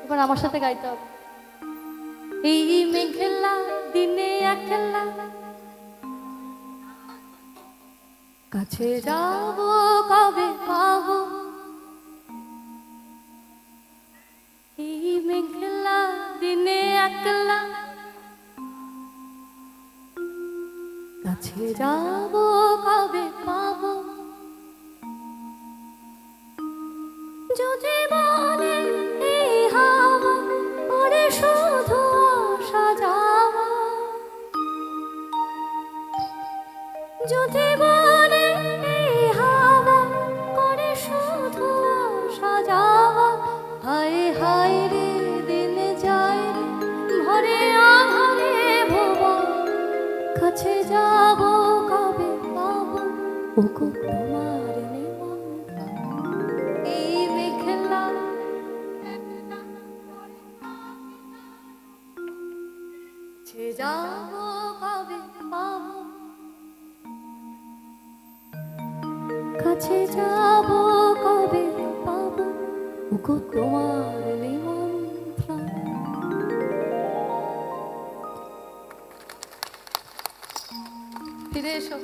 এবার আমার সাথে গাইতে হবে। এই মেঘলা দিনে একলা কাছে যাব কবে পাবো, এই মেঘলা দিনে একলা কাছে যাব কবে পাবো, যদি বলে এই হাওয়া ওরে শুধু আসা যাওয়া, যদি বলে এই হাওয়া করে শুধু আসা যাওয়া, হায় হায় রে দিন যায় রে ভরে আধারে ভুবন, কাছে যাব কবে পাবো ওগো তোমার নিমন্ত্রণ, এই মেঘলা কাছে যাব কবে পাবো, কাছে যাব কবে পাবো ওগো তোমার নিমন্ত্রণ। ফিরে এসো।